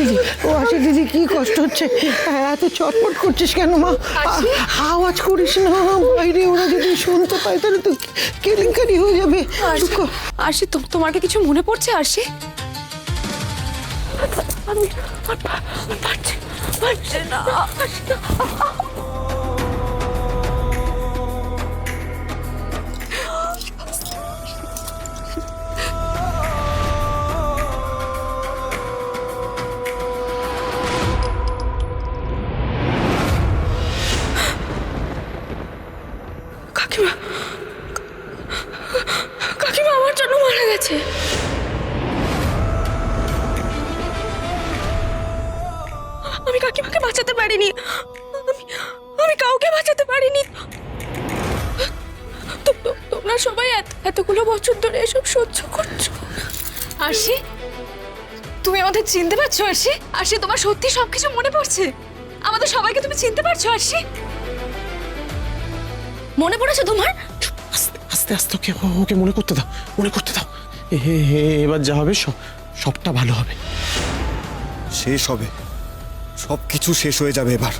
দিদি, ও আশা দিদি, কি কষ্ট হচ্ছে? এত চটপট করছিস কেন মা? আওয়াজ করিস না, বাইরে ওরা যদি শুনতে পায় তাহলে তো কেলেঙ্কারি হয়ে যাবে। আরশি, তোমার কি কিছু মনে পড়ছে আরশি? আমি পারছি না। কাকিমা, কাকিমা আমার জন্য মারা গেছে। আমি কাকিমাকে বাঁচাতে পারিনি, আমি কাউকে বাঁচাতে পারিনি। তোমরা সবাই এতগুলো বছর ধরে এসব সহ্য করছো। আরশি, তুমি আমাদের চিনতে পারছো? আরশি, আরশি, তোমার সত্যি সবকিছু মনে পড়ছে? আমাদের সবাইকে তুমি চিনতে পারছো আরশি? মনে পড়েছে তোমার? আস্তে আস্তে ওকে মনে করতে দাও, মনে করতে দাও। এবার যা হবে সবটা ভালো হবে। শেষ হবে, সবকিছু শেষ হয়ে যাবে এবার।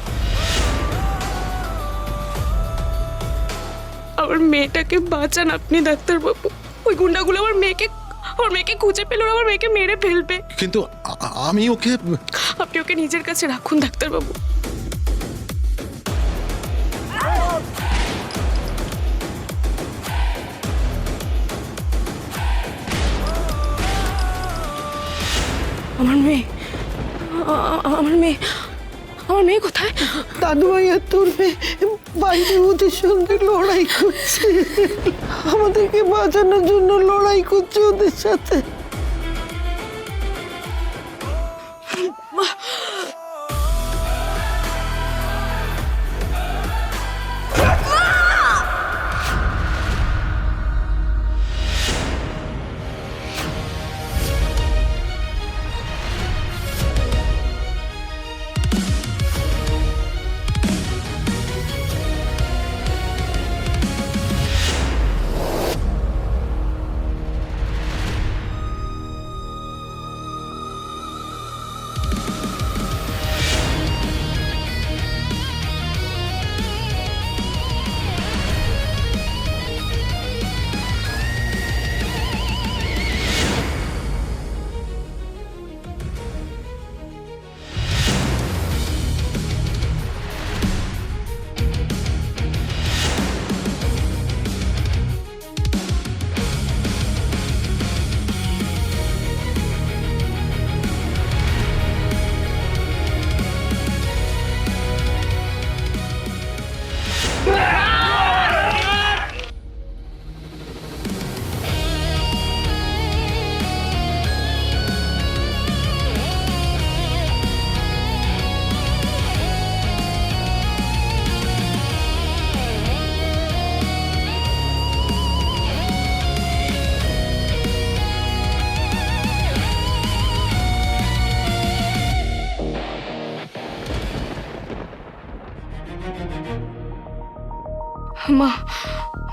আমার মেয়েটাকে বাঁচান আপনি ডাক্তারবাবু। ওই গুন্ডাগুলো আমার মেয়েকে খুঁজে পেল, আমার মেয়েকে মেরে ফেলবে। কিন্তু আমি ওকে... আপনি ওকে নিজের কাছে রাখুন ডাক্তারবাবু। আমার মেয়ে, আমার মেয়ে, আমার মেয়ে কোথায়? দাদু ভাই আর তোর মেয়ে বাইরে ওদের সঙ্গে লড়াই করছে, আমাদেরকে বাঁচানোর জন্য লড়াই করছে ওদের সাথে।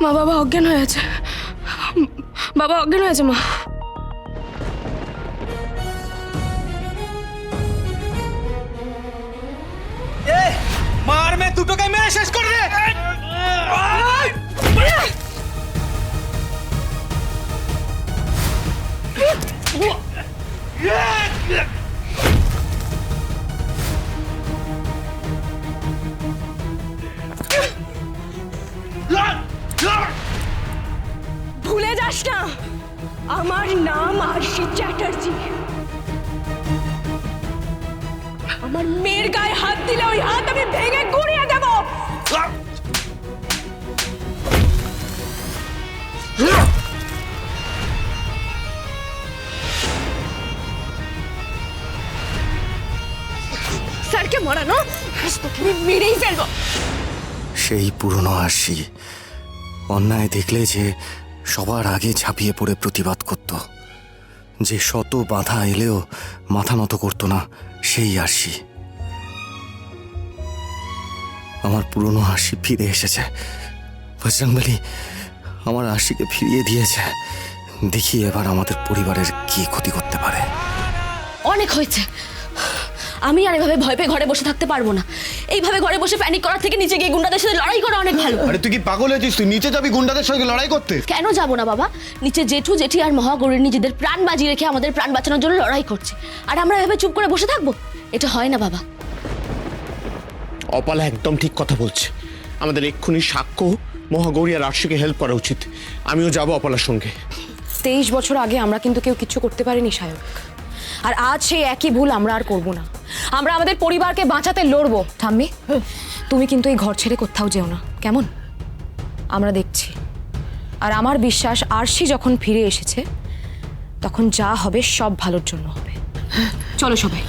মা বাবা অজ্ঞান হয়ে আছে, বাবা অজ্ঞান হয়ে আছে। মা, মার মে দুটোকে মেরে শেষ করে দে। ভুলে যাস না, আমার নাম আরশি চ্যাটার্জি। আমার মেয়ের গায়ে হাত দিলে ওই হাত আমি ভেঙে গুঁড়িয়ে দেব। স্যারকে মরানো, তুমি মেরেই ফেলবো। সেই পুরনো আরশি, অন্যায় দেখলে যে সবার আগে ঝাঁপিয়ে পড়ে প্রতিবাদ করত, যে শত বাধা এলেও মাথা নত করত না, সেই আরশি। আমার পুরনো আরশি ফিরে এসেছে। বজরংবলী আমার আরশিকে ফিরিয়ে দিয়েছে। দেখি এবার আমাদের পরিবারের কি ক্ষতি করতে পারে। অনেক হয়েছে, আমি আর এভাবে ভয় পেয়ে ঘরে বসে থাকতে পারবো না। এইভাবে ঘরে বসে প্যানিক করার থেকে নিচে গিয়ে গুন্ডাদের সাথে লড়াই করা অনেক ভালো। আরে তুই কি পাগল হয়েছিস? তুই নিচে যাবি গুন্ডাদের সঙ্গে লড়াই করতে? কেন যাব না বাবা? নিচে জেঠু জেঠি আর মহাগৌরী নিজেদের প্রাণ বাজি রেখে আমাদের প্রাণ বাঁচানোর জন্য লড়াই করছে, আর আমরা এভাবে চুপ করে বসে থাকবো? এটা হয় না বাবা। অপালা একদম ঠিক কথা বলছে। আমাদের এক্ষুনি সাক্ষ্য মহাগৌরী আর আরশিকে হেল্প করা উচিত। আমিও যাবো অপালার সঙ্গে। 23 বছর আগে আমরা কিন্তু কেউ কিচ্ছু করতে পারিনি সায়ক, আর আজ সেই একই ভুল আমরা আর করব না। আমরা আমাদের পরিবারকে বাঁচাতে লড়বো। ঠাম্মি, তুমি কিন্তু এই ঘর ছেড়ে কোথাও যেও না, কেমন? আমরা দেখছি। আর আমার বিশ্বাস আরশি যখন ফিরে এসেছে তখন যা হবে সব ভালোর জন্য হবে। চলো সবাই।